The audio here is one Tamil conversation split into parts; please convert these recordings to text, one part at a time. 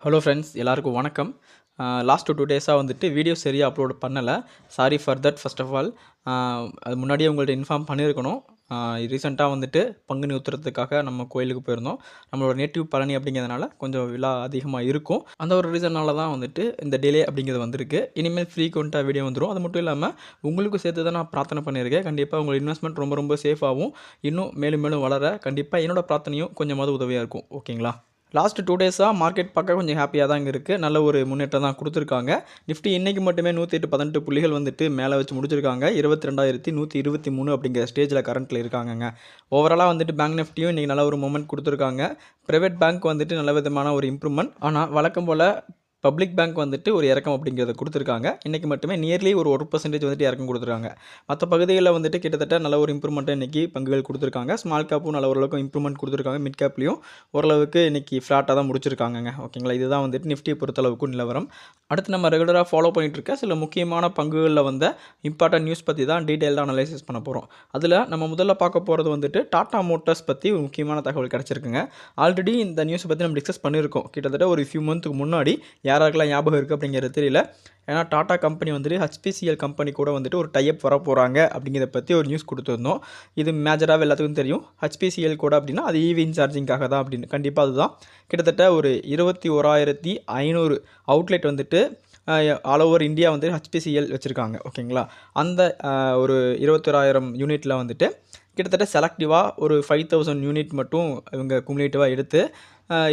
ஹலோ ஃப்ரெண்ட்ஸ், எல்லாருக்கும் வணக்கம். லாஸ்ட் 2 டேஸாக வந்துட்டு வீடியோ சரியாக அப்லோட் பண்ணலை. Sorry for that. First of all அது முன்னாடியே உங்கள்ட்ட இன்ஃபார்ம் பண்ணியிருக்கணும். ரீசெண்டாக வந்துட்டு பங்குனி உத்திரத்துக்காக நம்ம கோயிலுக்கு போயிருந்தோம். நம்மளோட நேட்டிவ் பழனி அப்படிங்கிறதுனால கொஞ்சம் விழா அதிகமாக இருக்கும். அந்த ஒரு ரீசனால தான் வந்துட்டு இந்த டிலே அப்படிங்கிறது வந்திருக்கு. இனிமேல் ஃப்ரீக்வெண்ட்டாக வீடியோ வந்துடும். அது மட்டும் இல்லாமல் உங்களுக்கும் சேர்த்து தான் நான் பிரார்த்தனை பண்ணியிருக்கேன். கண்டிப்பாக உங்கள் இன்வெஸ்ட்மெண்ட் ரொம்ப ரொம்ப சேஃபாகவும் இன்னும் மேலும் மேலும் வளர கண்டிப்பாக என்னோட பிரார்த்தனையும் கொஞ்சமாவது உதவியாக இருக்கும். ஓகேங்களா? லாஸ்ட் 2 டேஸாக மார்க்கெட் பார்க்க கொஞ்சம் ஹாப்பியாக தான் இருக்குது. நல்ல ஒரு முன்னேற்றம் தான் கொடுத்துருக்காங்க. நிஃப்டி இன்றைக்கி மட்டுமே 108 புள்ளிகள் வந்துட்டு மேலே வச்சு முடிச்சிருக்காங்க. 22,123 அப்படிங்கிற ஸ்டேஜில் கரண்ட்டில் இருக்காங்கங்க. ஓவராலாக வந்துட்டு பேங்க் நிஃப்டியும் இன்றைக்கி நல்ல ஒரு மூமெண்ட் கொடுத்துருக்காங்க. ப்ரைவேட் பேங்க் வந்துட்டு நல்ல விதமான ஒரு இம்ப்ரூவ்மெண்ட். ஆனால் வழக்கம் போல் பப்ளிக் பேங்க் வந்துட்டு ஒரு இறக்கம் அப்படிங்கிறத கொடுத்துருக்காங்க. இன்றைக்கி மட்டுமே நியர்லி ஒரு 1% வந்துட்டு இறக்கம் கொடுத்துருக்காங்க. மற்ற பகுதிகளில் வந்துட்டு கிட்டத்தட்ட நல்ல ஒரு இம்ப்ரூவ்மெண்ட்டை இன்றைக்கி பங்குகள் கொடுத்துருக்காங்க. ஸ்மால் கேப்பும் நல்ல ஓரளவுக்கு இம்ப்ரூவ்மெண்ட் கொடுத்துருக்காங்க. மிட் கேப்லேயும் ஓரளவுக்கு இன்றைக்கி ஃப்ளாட்டாக தான் முடிச்சிருக்காங்க. ஓகேங்களா? இதுதான் வந்துட்டு நிஃப்டியை பொறுத்தளவுக்கு நிலவரம். அடுத்து நம்ம ரெகுலராக ஃபாலோ பண்ணிகிட்டு இருக்க சில முக்கியமான பங்குகளில் வந்த இம்பார்ட்டன்ட் நியூஸ் பற்றி தான் டீட்டெயில்டாக அனலைசிஸ் பண்ண போகிறோம். அதில் நம்ம முதல்ல பார்க்க போகிறது வந்துட்டு டாடா மோட்டார்ஸ் பற்றி ஒரு முக்கியமான தகவல் கிடச்சிருக்குங்க. ஆல்ரெடி இந்த நியூஸை பற்றி நம்ம டிஸ்கஸ் பண்ணியிருக்கோம். கிட்டத்தட்ட ஒரு ஃபியூ மந்த்துக்கு முன்னாடி. யாராருக்கெல்லாம் ஞாபகம் இருக்குது அப்படிங்கிறது தெரியல. ஏன்னா டாடா கம்பெனி வந்துட்டு ஹெச்பிசிஎல் கம்பெனி கூட வந்துட்டு ஒரு டைப் வர போகிறாங்க அப்படிங்கிறத பற்றி ஒரு நியூஸ் கொடுத்துருந்தோம். இது மேஜராக எல்லாத்துக்கும் தெரியும். ஹெச்பிசிஎல் கூட அப்படின்னா அது ஈவி சார்ஜிங்காக தான் அப்படின்னு. கண்டிப்பாக அதுதான். கிட்டத்தட்ட ஒரு 21,500 அவுட்லெட் வந்துட்டு ஆல் ஓவர் இந்தியா வந்து ஹெச்பிசிஎல் வச்சுருக்காங்க. ஓகேங்களா? அந்த ஒரு 21,000 யூனிட்டில் வந்துட்டு கிட்டத்தட்ட செலக்டிவாக ஒரு 5,000 யூனிட் மட்டும் இவங்க குமுலேட்டிவாக எடுத்து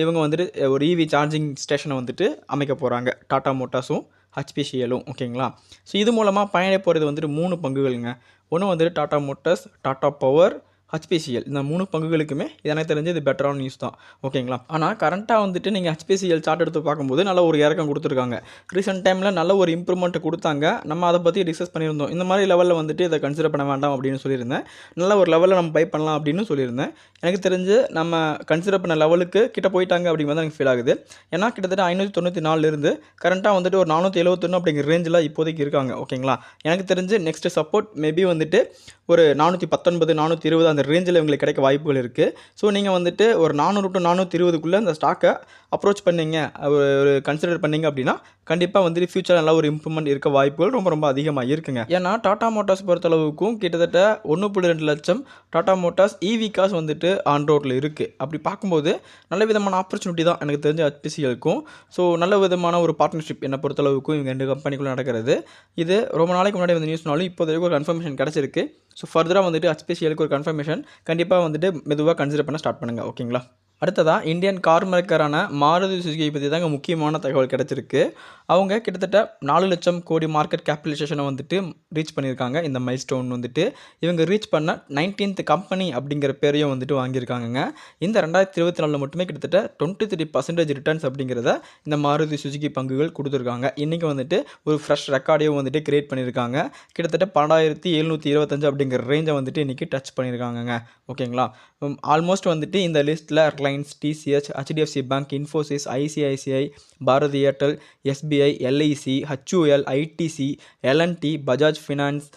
இவங்க வந்துட்டு ஒரு ஈவி சார்ஜிங் ஸ்டேஷனை வந்துட்டு அமைக்க போகிறாங்க. டாடா மோட்டார்ஸும் ஹெச்பிசிஎலும். ஓகேங்களா? ஸோ இது மூலமாக பயணிய போகிறது வந்துட்டு 3 பங்குகளுங்க. ஒன்று வந்துட்டு Tata Motors, Tata power, HPCL. இந்த 3 பங்குகளுக்குமே எனக்கு தெரிஞ்சு இது பெட்டரான நியூஸ் தான். ஓகேங்களா? ஆனால் கரண்ட்டாக வந்துட்டு நீங்கள் ஹெச்பிசிஎல் சார்ட் எடுத்து பார்க்கும்போது நல்ல ஒரு இறக்கம் கொடுத்துருக்காங்க. ரீசெண்ட் டைமில் நல்ல ஒரு இம்ப்ரூவ்மெண்ட் கொடுத்தாங்க. நம்ம அதை பற்றி டிஸ்கஸ் பண்ணியிருந்தோம். இந்த மாதிரி லெவலில் வந்துட்டு இதை கன்சிடர் பண்ண வேண்டாம் அப்படின்னு சொல்லியிருந்தேன். நல்ல ஒரு லெவலில் நம்ம பை பண்ணலாம் அப்படின்னு சொல்லியிருந்தேன். எனக்கு தெரிஞ்சு நம்ம கன்சிடர் பண்ண லெவலுக்கு கிட்ட போயிட்டாங்க அப்படிங்கிறது எனக்கு ஃபீல் ஆகுது. ஏன்னா கிட்டத்தட்ட 594 கரண்ட்டாக வந்துட்டு ஒரு 471 அப்படிங்கிற ரேஞ்சில் இப்போதைக்கு இருக்காங்க. ஓகேங்களா? எனக்கு தெரிஞ்சு நெக்ஸ்ட் சப்போர்ட் மேபி வந்துட்டு ஒரு 419, 420 அந்த ரேஞ்சில் உங்களுக்கு கிடைக்க வாய்ப்புகள் இருக்குது. ஸோ நீங்கள் வந்துட்டு ஒரு 400 to 420க்குள்ளே அந்த ஸ்டாக்கை அப்ரோச் பண்ணிங்க, ஒரு கன்சிடர் பண்ணிங்க அப்படின்னா கண்டிப்பாக வந்துட்டு ஃபியூச்சர் நல்லா ஒரு இம்ப்ரூவ்மெண்ட் இருக்க வாய்ப்புகள் ரொம்ப ரொம்ப அதிகமாக இருக்குங்க. ஏன்னா டாடா மோட்டார்ஸ் பொறுத்தளவுக்கும் கிட்டத்தட்ட 1.2 லட்சம் டாடா மோட்டார்ஸ் இவி காஸ் வந்துட்டு ஆன் ரோட்டில் இருக்குது. அப்படி பார்க்கும்போது நல்ல விதமான ஆப்பர்ச்சுனிட்டி தான் எனக்கு தெரிஞ்ச ஹெச்பிசிஎலுக்கும். ஸோ நல்ல விதமான ஒரு பார்ட்னர்ஷிப் என்னை பொறுத்தளவுக்கும் இவங்க 2 கம்பெனிக்குள்ளே நடக்கிறது. இது ரொம்ப நாளைக்கு முன்னாடி வந்து நியூஸ்னாலும் இப்போதைக்கு ஒரு கன்ஃபர்மேஷன் கிடச்சிருக்கு. ஸோ ஃபர்தராக வந்துட்டு ஹெச்பிசிஎலுக்கு ஒரு கன்ஃபர்மேஷன் கண்டிப்பாக வந்துட்டு மெதுவாக கன்சிடர் பண்ண ஸ்டார்ட் பண்ணுங்கள். ஓகேங்களா? அடுத்ததாக இந்தியன் கார் மேக்கரான மாருதி சுசுகி பற்றி தாங்க முக்கியமான தகவல் கிடச்சிருக்கு. அவங்க கிட்டத்தட்ட 4 லட்சம் கோடி மார்க்கெட் கேபிட்டலைசேஷனை வந்துட்டு ரீச் பண்ணியிருக்காங்க. இந்த மைல் ஸ்டோன் வந்துட்டு இவங்க ரீச் பண்ண 19th கம்பெனி அப்படிங்கிற பேரையும் வந்துட்டு வாங்கியிருக்காங்க. இந்த 2024 மட்டுமே கிட்டத்தட்ட 23% ரிட்டர்ன்ஸ் அப்படிங்கிறத இந்த மாருதி சுசுகி பங்குகள் கொடுத்துருக்காங்க. இன்றைக்கி வந்துட்டு ஒரு ஃப்ரெஷ் ரெக்கார்டையும் வந்துட்டு கிரியேட் பண்ணியிருக்காங்க. கிட்டத்தட்ட 12,725 அப்படிங்கிற ரேஞ்சை வந்துட்டு இன்றைக்கி டச் பண்ணியிருக்காங்க. ஓகேங்களா? ஆல்மோஸ்ட் வந்துட்டு இந்த லிஸ்ட்டில் Reliance, TCS, HDFC bank, Infosys, ICICI, Bharti Airtel, SBI, LIC, HUL, ITC, L and T, Bajaj finance,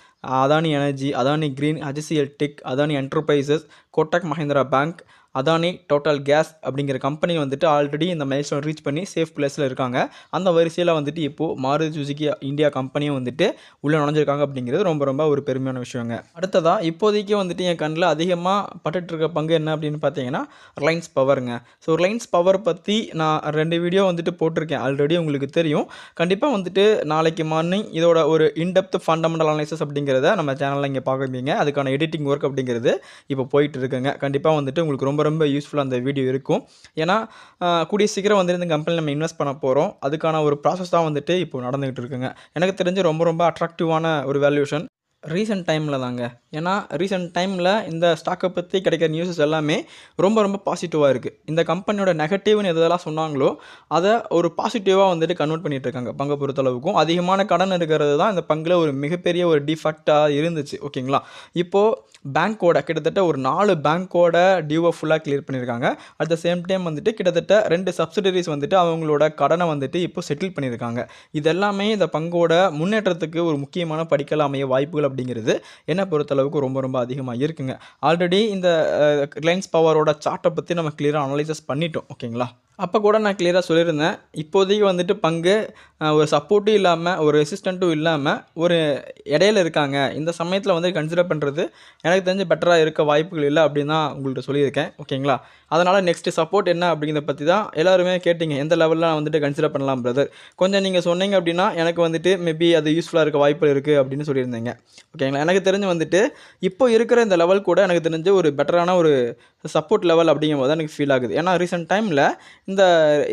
Adani energy, Adani green, HCL tech, Adani enterprises, Kotak Mahindra bank, Adani total gas அப்படிங்கிற கம்பெனி வந்துட்டு ஆல்ரெடி இந்த மைல்ஸ்டோன் ரீச் பண்ணி சேஃப் பிளேஸில் இருக்காங்க. அந்த வரிசையில் வந்துட்டு இப்போது மாருதி சுசுகி இந்தியா கம்பெனியும் வந்துட்டு உள்ளே நுழைஞ்சிருக்காங்க அப்படிங்கிறது ரொம்ப ரொம்ப ஒரு பெருமையான விஷயங்க. அடுத்ததாக இப்போதைக்கு வந்துட்டு என் கண்ணில் அதிகமாக பட்டுட்ருக்க பங்கு என்ன அப்படின்னு பார்த்தீங்கன்னா ரிலையன்ஸ் பவருங்க. ஸோ ரிலையன்ஸ் பவர் பற்றி நான் 2 வீடியோ வந்துட்டு போட்டிருக்கேன். ஆல்ரெடி உங்களுக்கு தெரியும். கண்டிப்பாக வந்துட்டு நாளைக்கு மார்னிங் இதோட ஒரு இன்டெப்த் ஃபண்டமெண்டல் அனாலிசிஸ் அப்படிங்கிறத நம்ம சேனலில் இங்கே பார்க்குறீங்க. அதுக்கான எடிட்டிங் ஒர்க் அப்படிங்கிறது இப்போ போயிட்டு இருக்குங்க. கண்டிப்பாக வந்துட்டு உங்களுக்கு ரொம்ப ரொம்ப யூஸ்ஃபுல்லாக அந்த வீடியோ இருக்கும். ஏன்னா கூடிய சீக்கிரம் வந்துட்டு இந்த கம்பெனியில் நம்ம இன்வெஸ்ட் பண்ண போகிறோம். அதுக்கான ஒரு ப்ராசஸ் தான் வந்துட்டு இப்போ நடந்துகிட்டு இருக்குங்க. எனக்கு தெரிஞ்சு ரொம்ப ரொம்ப அட்ராக்டிவான ஒரு வேல்யூஷன் ரீசெண்ட் டைமில் தாங்க. ஏன்னா ரீசெண்ட் டைமில் இந்த ஸ்டாக்கை பற்றி கிடைக்கிற நியூஸஸ் எல்லாமே ரொம்ப ரொம்ப பாசிட்டிவாக இருக்குது. இந்த கம்பெனியோட நெகட்டிவ்னு எதெல்லாம் சொன்னாங்களோ அதை ஒரு பாசிட்டிவாக வந்துட்டு கன்வெர்ட் பண்ணிகிட்டு இருக்காங்க. பங்கை பொறுத்தளவுக்கும் அதிகமான கடன் இருக்கிறது தான் இந்த பங்கில் ஒரு மிகப்பெரிய ஒரு டிஃபெக்டாக இருந்துச்சு. ஓகேங்களா? இப்போது பேங்க்கோட கிட்டத்தட்ட ஒரு 4 பேங்க்கோட டியூவை ஃபுல்லாக கிளியர் பண்ணியிருக்காங்க. அட் த சேம் டைம் வந்துட்டு கிட்டத்தட்ட 2 சப்சிடரிஸ் வந்துட்டு அவங்களோட கடனை வந்துட்டு இப்போ செட்டில் பண்ணியிருக்காங்க. இதெல்லாமே இந்த பங்கோட முன்னேற்றத்துக்கு ஒரு முக்கியமான படிக்கல் அமைய வாய்ப்புகள் அப்படிங்கிறது என்னை பொறுத்தளவுக்கு ரொம்ப ரொம்ப அதிகமாக இருக்குங்க. ஆல்ரெடி இந்த ரிலையன்ஸ் பவரோட சார்ட்டை பற்றி நம்ம கிளியராக அனலைசஸ் பண்ணிட்டோம். ஓகேங்களா? அப்போ கூட நான் கிளியராக சொல்லியிருந்தேன். இப்போதைக்கு வந்துட்டு பங்கு ஒரு சப்போர்ட்டும் இல்லாமல், ஒரு ரெசிஸ்டண்ட்டும் இல்லாமல், ஒரு இடையில இருக்காங்க. இந்த சமயத்தில் வந்து கன்சிடர் பண்ணுறது எனக்கு தெரிஞ்சு பெட்டராக இருக்க வாய்ப்புகள் இல்லை அப்படின்னு தான் உங்கள்கிட்ட சொல்லியிருக்கேன். ஓகேங்களா? அதனால் நெக்ஸ்ட்டு சப்போர்ட் என்ன அப்படிங்கிறத பற்றி தான் எல்லாருமே கேட்டிங்க. எந்த லெவலில் நான் வந்துட்டு கன்சிடர் பண்ணலாம் பிரதர்? கொஞ்சம் நீங்கள் சொன்னீங்க அப்படின்னா எனக்கு வந்துட்டு மேபி அது யூஸ்ஃபுல்லாக இருக்க வாய்ப்பு இருக்குது அப்படின்னு சொல்லியிருந்தீங்க. ஓகேங்களா? எனக்கு தெரிஞ்சு வந்துட்டு இப்போ இருக்கிற இந்த லெவல் கூட எனக்கு தெரிஞ்சு ஒரு பெட்டரான ஒரு சப்போர்ட் லெவல் அப்படிங்கும்போது தான் எனக்கு ஃபீல் ஆகுது. ஏன்னா ரீசெண்ட் டைமில் இந்த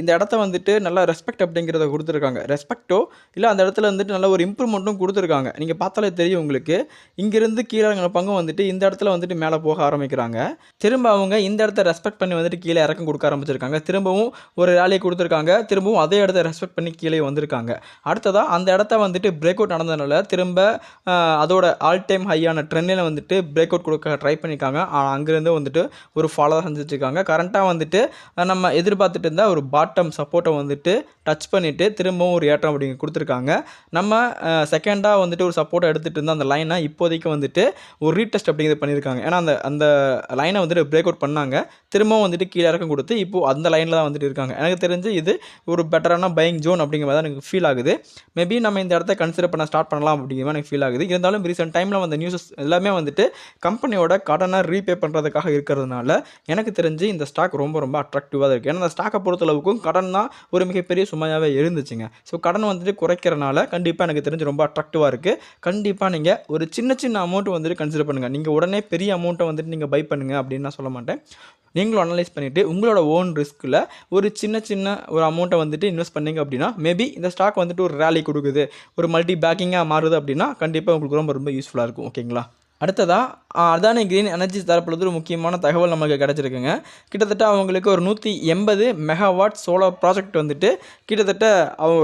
இந்த இடத்த வந்துட்டு நல்லா ரெஸ்பெக்ட் அப்படிங்கிறத கொடுத்துருக்காங்க. ரெஸ்பெக்ட்டோ இல்லை அந்த இடத்துல வந்துட்டு நல்ல ஒரு இம்ப்ரூவ்மெண்ட்டும் கொடுத்துருக்காங்க. நீங்கள் பார்த்தாலே தெரியும் உங்களுக்கு. இங்கேருந்து கீழே இறங்குன பங்கு வந்துட்டு இந்த இடத்துல வந்துட்டு மேலே போக ஆரம்பிக்கிறாங்க. திரும்ப அவங்க இந்த இடத்த ரெஸ்பெக்ட் பண்ணி வந்துட்டு கீழே இறக்கம் கொடுக்க ஆரம்பிச்சிருக்காங்க. திரும்பவும் ஒரு ரேலியை கொடுத்துருக்காங்க. திரும்பவும் அதே இடத்த ரெஸ்பெக்ட் பண்ணி கீழே வந்திருக்காங்க. அடுத்ததாக அந்த இடத்த வந்துட்டு பிரேக் அவுட் நடந்ததுனால திரும்ப அதோட ஆல் டைம் ஹையான ட்ரெண்டில் வந்துட்டு பிரேக் அவுட் கொடுக்க ட்ரை பண்ணியிருக்காங்க. ஆனால் அங்கேருந்து வந்துட்டு ஒரு ஃபாலோ செஞ்சுட்ருக்காங்க. கரண்ட்டாக வந்துட்டு நம்ம எதிர்பார்த்துட்டு இருந்தால் ஒரு பாட்டம் சப்போர்ட்டை வந்துட்டு டச் பண்ணிவிட்டு திரும்பவும் ஒரு ஏற்றம் அப்படிங்க கொடுத்துருக்காங்க. நம்ம செகண்டாக வந்துட்டு ஒரு சப்போர்ட்டை எடுத்துகிட்டு இருந்தால் அந்த லைனை இப்போதைக்கு வந்துட்டு ஒரு ரீடெஸ்ட் அப்படிங்கிறது பண்ணியிருக்காங்க. ஏன்னா அந்த லைனை வந்துட்டு பிரேக் அவுட் பண்ணாங்க. திரும்பவும் வந்துட்டு கீழே இறக்கம் கொடுத்து இப்போது அந்த லைனில் தான் வந்துட்டு இருக்காங்க. எனக்கு தெரிஞ்சு இது ஒரு பெட்டரான பையிங் ஜோன் அப்படிங்கிற மாதிரி தான் எனக்கு ஃபீல் ஆகுது. மேபி நம்ம இந்த இடத்த கன்சிடர் பண்ண ஸ்டார்ட் பண்ணலாம் அப்படிங்கிற மாதிரி எனக்கு ஃபீல் ஆகுது. இருந்தாலும் ரீசெண்ட் டைமில் வந்த நியூஸஸ் எல்லாமே வந்துட்டு கம்பெனியோட கடனை ரீபே பண்ணுறதுக்காக இருக்கிறதுனால எனக்கு தெரிஞ்சு இந்த ஸ்டாக் ரொம்ப ரொம்ப அட்ராக்டிவாக இருக்குது. ஏன்னா அந்த ஸ்டாக்கை பொறுத்தளவுக்கும் கடன் தான் ஒரு மிகப்பெரிய சுமையாகவே இருந்துச்சுங்க. ஸோ கடன் வந்துட்டு குறைக்கிறனால கண்டிப்பாக எனக்கு தெரிஞ்சு ரொம்ப அட்ராக்டிவாக இருக்குது. கண்டிப்பாக நீங்கள் ஒரு சின்ன சின்ன அமௌண்ட் வந்துட்டு கன்சிடர் பண்ணுங்கள். நீங்கள் உடனே பெரிய அமௌண்ட்டை வந்துட்டு நீங்கள் பை பண்ணுங்கள் அப்படின்னு நான் சொல்ல மாட்டேன். நீங்களும் அனலைஸ் பண்ணிவிட்டு உங்களோட ஓன் ரிஸ்கில் ஒரு சின்ன ஒரு அமௌண்ட்டை வந்துட்டு இன்வெஸ்ட் பண்ணிங்க அப்படின்னா மேபி இந்த ஸ்டாக் வந்துட்டு ஒரு ரேலி கொடுக்குது, ஒரு மல்டி பேக்கிங்காக மாறுது அப்படின்னா கண்டிப்பாக உங்களுக்கு ரொம்ப ரொம்ப யூஸ்ஃபுல்லாக இருக்கும். ஓகேங்களா? அடுத்ததாக அதானி கிரீன் எனர்ஜி தரப்புல ஒரு முக்கியமான தகவல் நமக்கு கிடச்சிருக்குங்க. கிட்டத்தட்ட அவங்களுக்கு ஒரு 180 மெகாவாட் சோலார் ப்ராஜெக்ட் வந்துட்டு கிட்டத்தட்ட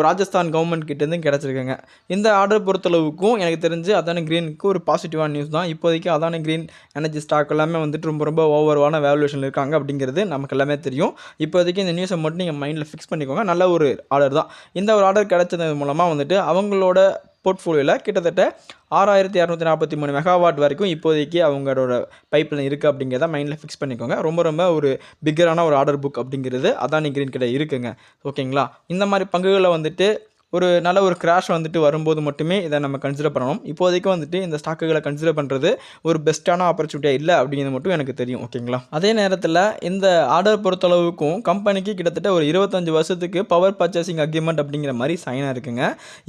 ராஜஸ்தான் கவர்மெண்ட் கிட்டேருந்து கிடச்சிருக்குங்க. இந்த ஆர்டர் பொறுத்தளவுக்கும் எனக்கு தெரிஞ்சு அதானி கிரீனுக்கு ஒரு பாசிட்டிவான நியூஸ் தான். இப்போதைக்கு அதானி கிரீன் எனர்ஜி ஸ்டாக் எல்லாமே வந்துட்டு ரொம்ப ரொம்ப ஓவர்வான வேல்யூவேஷன் இருக்காங்க அப்படிங்கிறது நமக்கு எல்லாமே தெரியும். இப்போதைக்கு இந்த நியூஸை மட்டும் நீங்கள் மைண்டில் ஃபிக்ஸ் பண்ணிக்கோங்க. நல்ல ஒரு ஆர்டர் தான். இந்த ஒரு ஆர்டர் கிடைச்சது மூலமாக வந்துட்டு அவங்களோட போர்ட்ஃபோலியோவில் கிட்டத்தட்ட 6243 மெகாவாட் வரைக்கும் இப்போதைக்கு அவங்களோட பைப்பில் இருக்குது அப்படிங்கிறத மைண்டில் ஃபிக்ஸ் பண்ணிக்கோங்க. ரொம்ப ரொம்ப ஒரு பிக்கரான ஒரு ஆர்டர் புக் அப்படிங்கிறது அதானி கிரீன் கிட்ட இருக்குங்க. ஓகேங்களா? இந்த மாதிரி பங்குகளை வந்துட்டு ஒரு நல்ல ஒரு கிராஷ் வந்துட்டு வரும்போது மட்டுமே இதை நம்ம கன்சிடர் பண்ணணும். இப்போதைக்கு வந்துட்டு இந்த ஸ்டாக்குகளை கன்சிடர் பண்ணுறது ஒரு பெஸ்ட்டான ஆப்பர்ச்சுனிட்டியாக இல்லை அப்படிங்கிறது மட்டும் எனக்கு தெரியும். ஓகேங்களா? அதே நேரத்தில் இந்த ஆர்டர் பொறுத்தளவுக்கும் கம்பெனிக்கு கிட்டத்தட்ட ஒரு 25 வருஷத்துக்கு பவர் பர்ச்சேசிங் அக்ரிமெண்ட் அப்படிங்கிற மாதிரி சைனாக இருக்குங்க.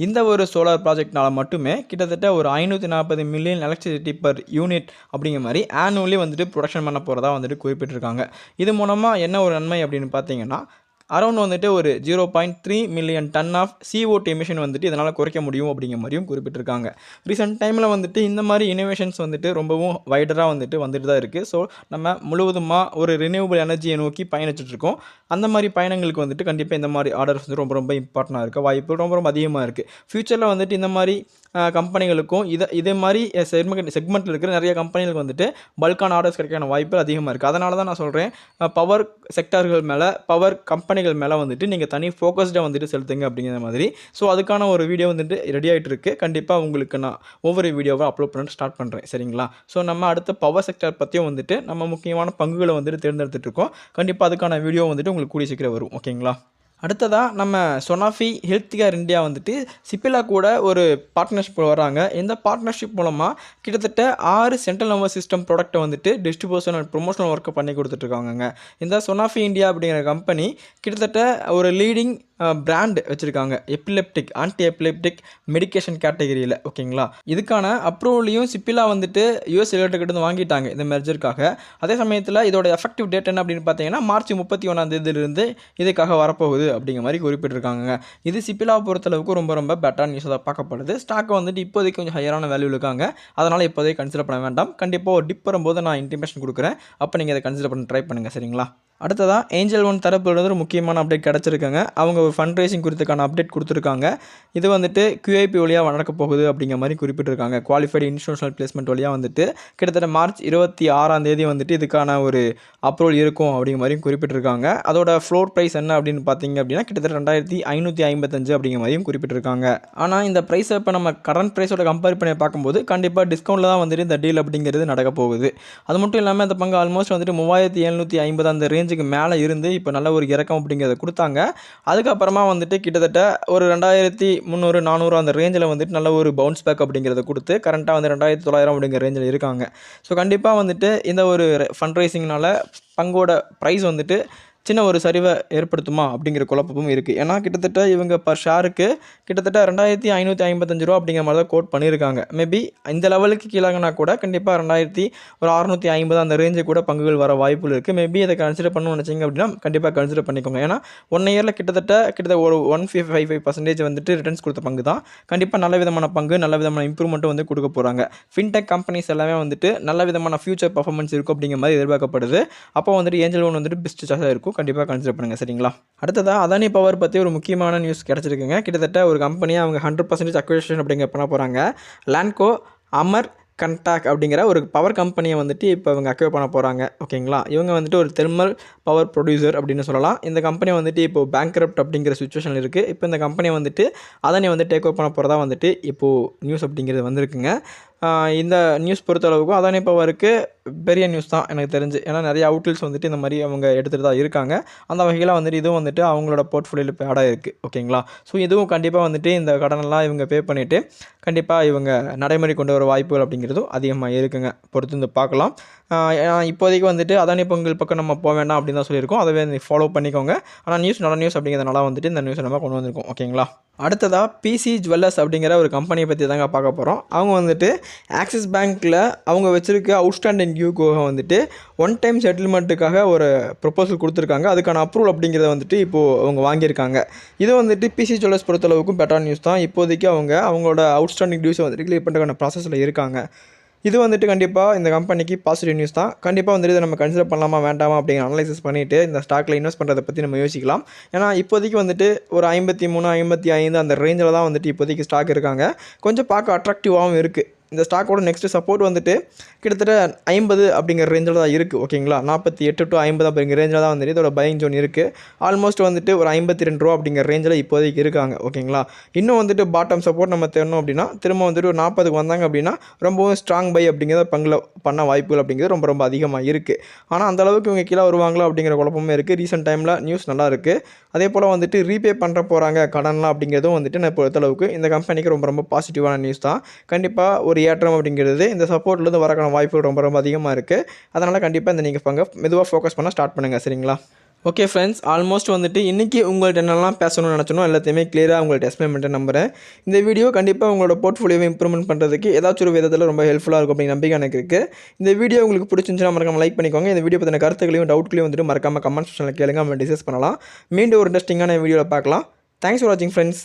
இந்த ஒரு சோலார் ப்ராஜெக்ட்னால் மட்டுமே கிட்டத்தட்ட ஒரு 540 மில்லியன் எலக்ட்ரிசிட்டி பர் யூனிட் அப்படிங்கிற மாதிரி ஆனுவலி வந்துட்டு ப்ரொடக்ஷன் பண்ண போகிறதா வந்துட்டு குறிப்பிட்டிருக்காங்க. இது மூலமாக என்ன ஒரு நன்மை அப்படின்னு பார்த்தீங்கன்னா அரௌண்ட் வந்துட்டு ஒரு 0.3 million ton of CO2 emission வந்துட்டு இதனால் குறைக்க முடியும் அப்படிங்கிற மாதிரியும் குறிப்பிட்டிருக்காங்க. ரீசெண்ட் டைமில் வந்துட்டு இந்த மாதிரி இனோவேஷன்ஸ் வந்துட்டு ரொம்பவும் வைடராக வந்துட்டு தான் இருக்குது. ஸோ நம்ம முழுவதுமாக ஒரு ரினியூவபிள் எனர்ஜியை நோக்கி பயணிச்சுட்ருக்கோம். அந்த மாதிரி பயணங்களுக்கு வந்துட்டு கண்டிப்பாக இந்த மாதிரி ஆர்டர்ஸ் வந்து ரொம்ப ரொம்ப இம்பார்ட்டண்டாக இருக்க வாய்ப்பு ரொம்ப ரொம்ப அதிகமாக இருக்குது. ஃப்யூச்சரில் வந்துட்டு இந்த மாதிரி கம்பெனிகளுக்கும் இதே மாதிரி செக்மெண்ட்டில் இருக்கிற நிறைய கம்பெனிகளுக்கு வந்துட்டு பல்கான ஆர்டர்ஸ் கிடைக்கான வாய்ப்பு அதிகமாக இருக்குது. அதனால தான் நான் சொல்கிறேன், பவர் செக்டார்கள் மேலே, பவர் கம்பெனிகள் மேலே வந்துட்டு நீங்கள் தனி ஃபோக்கஸ்டாக வந்துட்டு செலுத்துங்க அப்படிங்கிற மாதிரி. ஸோ அதுக்கான ஒரு வீடியோ வந்துட்டு ரெடி ஆகிட்டு இருக்குது. கண்டிப்பாக உங்களுக்கு நான் ஒவ்வொரு வீடியோவை அப்லோட் பண்ண ஸ்டார்ட் பண்ணுறேன். சரிங்களா? ஸோ நம்ம அடுத்த பவர் செக்டார் பற்றியும் வந்துட்டு நம்ம முக்கியமான பங்குகளை வந்துட்டு தேர்ந்தெடுத்துட்ருக்கோம். கண்டிப்பாக அதுக்கான வீடியோ வந்துட்டு உங்களுக்கு கூடிய சீக்கிரம் வரும். ஓகேங்களா? அடுத்ததாக நம்ம சொனாஃபி ஹெல்த் கேர் இந்தியா வந்துட்டு சிப்பிலா கூட ஒரு பார்ட்னர்ஷிப் வராங்க. இந்த பார்ட்னர்ஷிப் மூலமாக கிட்டத்தட்ட 6 சென்ட்ரல் நர்வஸ் சிஸ்டம் ப்ராடக்ட்டை வந்துட்டு டிஸ்ட்ரிபியூஷன் அண்ட் ப்ரொமோஷனல் ஒர்க்கை பண்ணி கொடுத்துட்ருக்காங்க. இந்த சொனாஃபி இந்தியா அப்படிங்கிற கம்பெனி கிட்டத்தட்ட ஒரு லீடிங் பிராண்ட் வச்சுருக்காங்க ஆன்டி எபிலெப்டிக் மெடிக்கேஷன் கேட்டகரியில். ஓகேங்களா? இதுக்கான அப்ரூவலையும் சிப்பிலா வந்துட்டு யூஎஸ் ரெகுலேட்டர்கிட்ட வாங்கிட்டாங்க இந்த மெர்ஜருக்காக. அதே சமயத்தில் இதோட எஃபெக்டிவ் டேட் என்ன அப்படின்னு பார்த்தீங்கன்னா மார்ச் 31 இதுக்காக வரப்போகுது அப்படிங்கிற மாதிரி குறிப்பிட்டிருக்காங்க. இது சிப்பிலாவை பொறுத்தளவுக்கு ரொம்ப ரொம்ப பெட்டரான நியூஸாக பார்க்கப்படுது. ஸ்டாக் வந்துட்டு இப்போதைக்கு கொஞ்சம் ஹையரான வேல்யூ இருக்காங்க. அதனால் இப்போதைக்கு கன்சிடர் பண்ண வேண்டாம். கண்டிப்பாக ஒரு டிப் வரும்போது நான் இன்டிமேஷன் கொடுக்குறேன். அப்போ நீங்கள் அதை கன்சிடர் பண்ண ட்ரை பண்ணுங்கள். சரிங்களா? அடுத்ததாக ஏஞ்சல் ஒன் தரப்புல ஒரு முக்கியமான அப்டேட் கிடச்சிருக்காங்க. அவங்க ஒரு ஃபண்ட் ரைசிங் குறித்துக்கான அப்டேட் கொடுத்துருக்காங்க. இது வந்துட்டு QIP வழியாக நடக்க போகுது அப்படிங்கிற மாதிரி குறிப்பிட்டிருக்காங்க. குவாலிஃபைடு இன்ஸ்டிடியூஷனல் பிளேஸ்மெண்ட் வழியாக வந்துட்டு கிட்டத்தட்ட மார்ச் 26 வந்துட்டு இதுக்கான ஒரு அப்ரூவல் இருக்கும் அப்படிங்கிற மாதிரியும் குறிப்பிட்டிருக்காங்க. அதோட ஃப்ளோர் ப்ரைஸ் என்ன அப்படின்னு பார்த்தீங்க அப்படின்னா கிட்டத்தட்ட 2555 அப்படிங்கிற மாதிரியும் குறிப்பிட்டிருக்காங்க. ஆனால் இந்த ப்ரைஸை இப்போ நம்ம கரண்ட் ப்ரைஸோட கம்பேர் பண்ணி பார்க்கும்போது கண்டிப்பாக டிஸ்கவுண்ட்டில் தான் வந்துட்டு இந்த டீல் அப்படிங்கிறது நடக்க போகுது. அது மட்டும் இல்லாமல் இந்த பங்கு ஆல்மோஸ்ட் வந்துட்டு 3750 அந்த ரேஞ்ச் ரேஞ்சுக்கு மேலே இருந்து இப்போ நல்ல ஒரு இறக்கம் அப்படிங்கிறத கொடுத்தாங்க. அதுக்கப்புறமா வந்துட்டு கிட்டத்தட்ட ஒரு 2300 400 அந்த ரேஞ்சில் வந்துட்டு நல்ல ஒரு பவுன்ஸ் பேக் அப்படிங்கிறத கொடுத்து கரண்ட்டாக வந்து 2900 அப்படிங்கிற ரேஞ்சில் இருக்காங்க. ஸோ கண்டிப்பாக வந்துட்டு இந்த ஒரு ஃபண்ட் ரைசிங்னால பங்கோட ப்ரைஸ் வந்துட்டு சின்ன ஒரு சரிவை ஏற்படுத்துமா அப்படிங்கிற குழப்பமும் இருக்குது. ஏன்னா கிட்டத்தட்ட இவங்க பர் ஷேருக்கு கிட்டத்தட்ட 2555 ரூபா அப்படிங்கிற மாதிரி தான் கோட் பண்ணியிருக்காங்க. மேபி இந்த லெவலுக்கு கீழாகனா கூட கண்டிப்பாக 2650 அந்த ரேஞ்சு கூட பங்குகள் வர வாய்ப்புகள் இருக்குது. மேபி அதை கன்சிடர் பண்ணணும்னு நினச்சிங்க அப்படின்னா கண்டிப்பாக கன்சிடர் பண்ணிக்கோங்க. ஏன்னா 1 இயரில் கிட்டத்தட்ட ஒரு 155% வந்துட்டு ரிட்டர்ன்ஸ் கொடுத்த பங்கு தான். கண்டிப்பாக நல்ல விதமான பங்கு, நல்ல விதமான இம்ப்ரூவ்மெண்ட்டும் வந்து கொடுக்க போகிறாங்க. ஃபின்டெக் கம்பெனிஸ் எல்லாமே வந்துட்டு நல்ல விதமான ஃபியூச்சர் பர்ஃபார்மன்ஸ் இருக்கும் அப்படிங்கிற மாதிரி எதிர்பார்க்கப்படுது. அப்போ வந்துட்டு ஏஞ்சல் ஒன் வந்துட்டு பெஸ்ட் சாய்ஸாக இருக்கும். கண்டிப்பாக கன்சிடர் பண்ணுங்கள். சரிங்களா? அடுத்ததாக அதானி பவர் பற்றி ஒரு முக்கியமான நியூஸ் கிடச்சிருக்குங்க. கிட்டத்தட்ட ஒரு கம்பெனியை அவங்க 100% அக்விசிஷன் அப்படிங்கிற பண்ண போகிறாங்க. லேண்ட்கோ அமர் கண்டாக் அப்படிங்கிற ஒரு பவர் கம்பெனியை வந்துட்டு இப்போ இவங்க அக்வைர் பண்ண போகிறாங்க. ஓகேங்களா? இவங்க வந்துட்டு ஒரு தெர்மல் பவர் ப்ரொடியூசர் அப்படின்னு சொல்லலாம். இந்த கம்பெனி வந்துட்டு இப்போ பேங்க்ரப்ட் அப்படிங்கிற சுச்சுவேஷன் இருக்குது. இப்போ இந்த கம்பெனியை வந்துட்டு அதானி வந்து டேக் ஓவர் பண்ண போகிறதா வந்துட்டு இப்போது நியூஸ் அப்படிங்கிறது வந்திருக்குங்க. இந்த நியூஸ் பொறுத்தளவுக்கும் அதானி பவருக்கு பெரிய நியூஸ் தான் எனக்கு தெரிஞ்சு. ஏன்னா நிறைய அவுட்லெட்ஸ் வந்துட்டு இந்த மாதிரி அவங்க எடுத்துகிட்டு தான் இருக்காங்க. அந்த வகையில் வந்துட்டு இதுவும் வந்துட்டு அவங்களோட போர்ட்ஃபோலியோவில் இப்போ ஆடாக இருக்குது. ஓகேங்களா? ஸோ இதுவும் கண்டிப்பாக வந்துட்டு இந்த கடனெல்லாம் இவங்க பே பண்ணிவிட்டு கண்டிப்பாக இவங்க நடைமுறை கொண்டு வர வாய்ப்புகள் அப்படிங்கிறதும் அதிகமாக இருக்குங்க. பொறுத்து வந்து பார்க்கலாம். இப்போதைக்கு வந்துட்டு அதானி பங்குகள் பக்கம் நம்ம போக வேண்டாம் அப்படின்னு தான் சொல்லியிருக்கோம். அதை ஃபாலோ பண்ணிக்கோங்க. ஆனால் நியூஸ் நல்ல நியூஸ் அப்படிங்கிறதுனால வந்துட்டு இந்த நியூஸை நம்ம கொண்டு வந்திருக்கோம். ஓகேங்களா? அடுத்ததாக பிசி ஜுவல்லர்ஸ் அப்படிங்கிற ஒரு கம்பெனியை பற்றி தாங்க பார்க்க போகிறோம். அவங்க வந்துட்டு ஆக்சிஸ் பேங்க்கில் அவங்க வச்சுருக்க அவுட்ஸ்டாண்டிங் டியூக்காக வந்துட்டு ஒன் டைம் செட்டில்மெண்ட்டுக்காக ஒரு ப்ரொப்போசல் கொடுத்துருக்காங்க. அதுக்கான அப்ரூவல் அப்படிங்கிறத வந்துட்டு இப்போது அவங்க வாங்கியிருக்காங்க. இது வந்துட்டு பிசி ஜுவல்லர்ஸ் பொறுத்தளவுக்கும் பெட்டர் நியூஸ் தான். இப்போதைக்கு அவங்களோட அவுட்ஸ்டாண்டிங் டியூஸை வந்துட்டு கிளியர் பண்ணுறதுக்கான ப்ராசஸில் இருக்காங்க. இது வந்துட்டு கண்டிப்பாக இந்த கம்பெனிக்கு பாசிட்டிவ் நியூஸ் தான். கண்டிப்பாக வந்துட்டு இதை நம்ம கன்சிடர் பண்ணலாமா வேண்டாமா அப்படிங்கிற அனலைசிஸ் பண்ணிவிட்டு இந்த ஸ்டாக்கில் இன்வெஸ்ட் பண்ணுறதை பற்றி நம்ம யோசிக்கலாம். ஏன்னா இப்போதைக்கு வந்துட்டு ஒரு 53 55 அந்த ரேஞ்சில் தான் வந்துட்டு இப்போதைக்கு ஸ்டாக் இருக்காங்க. கொஞ்சம் பார்க்க அட்ராக்டிவாகவும் இருக்குது. இந்த ஸ்டாக்கோட நெக்ஸ்ட் சப்போர்ட் வந்துட்டு கிட்டத்தட்ட 50 அப்படிங்கிற ரேஞ்சில் தான் இருக்குது. ஓகேங்களா? 48 to 50 அப்படிங்கிற ரேஞ்சில் தான் வந்துட்டு இதோட பையிங் ஜோன் இருக்குது. ஆல்மோஸ்ட் வந்துட்டு ஒரு 52 ரூபா அப்படிங்கிற ரேஞ்சில் இப்போதைக்கு இருக்காங்க. ஓகேங்களா? இன்னும் வந்துட்டு பாட்டம் சப்போர்ட் நம்ம தேடணும் அப்படின்னா திரும்ப வந்துட்டு ஒரு 40க்கு வந்தாங்க அப்படின்னா ரொம்பவும் ஸ்ட்ராங் பை அப்படிங்கிறத பங்கில் பண்ண வாய்ப்புகள் அப்படிங்கிறது ரொம்ப ரொம்ப அதிகமாக இருக்குது. ஆனால் அந்தளவுக்கு இவங்க கீழே வருவாங்களா அப்படிங்கிற குழப்பமே இருக்குது. ரீசெண்ட் டைமில் நியூஸ் நல்லா இருக்குது. அதே போல் வந்துட்டு ரீபே பண்ணுற போகிறாங்க கடன்லாம் அப்படிங்கிறதும் வந்துட்டு நான் பொறுத்தளவுக்கு இந்த கம்பெனிக்கு ரொம்ப ரொம்ப பாசிட்டிவான நியூஸ் தான். கண்டிப்பாக ஒரு ஏற்றம் அப்படிங்கிறது இந்த சப்போர்ட்லேருந்து வரக்கான வாய்ப்புகள் ரொம்ப ரொம்ப அதிகமாக இருக்குது. அதனால் கண்டிப்பாக இந்த நீங்கள் பங்கை மெதுவாக ஃபோக்கஸ் பண்ண ஸ்டார்ட் பண்ணுங்கள். சரிங்களா? ஓகே ஃப்ரெண்ட்ஸ், ஆல்மோஸ்ட் வந்துட்டு இன்றைக்கி உங்கள்கிட்ட என்னெல்லாம் பேசணும்னு நினச்சனோ எல்லாத்தையுமே கிளியராக உங்கள்கிட்ட எக்ஸ்பிளைன் பண்ணிட்டு நம்புகிறேன். இந்த வீடியோ கண்டிப்பாக உங்களோட போர்ட்ஃபோலியோவை இம்ப்ரூவ்மெண்ட் பண்ணுறதுக்கு ஏதாச்சும் ஒரு விதத்தில் ரொம்ப ஹெல்ப்ஃபுல்லாக இருக்கும் அப்படிங்கிற நம்பிக்கை எனக்கு இருக்குது. இந்த வீடியோ உங்களுக்கு பிடிச்சிருந்துச்சுன்னா மறக்காம லைக் பண்ணிக்கோங்க. இந்த வீடியோ பற்றின கருத்துக்களையும் டவுட்களையும் வந்துட்டு மறக்காமல் கமெண்ட் செக்ஷனில் கேளுங்க. நம்ம டிஸ்கஸ் பண்ணலாம். மீண்டும் ஒரு இன்ட்ரெஸ்டிங்கான வீடியோவில் பார்க்கலாம். தேங்க்ஸ் ஃபார் வாட்சிங் ஃப்ரெண்ட்ஸ்.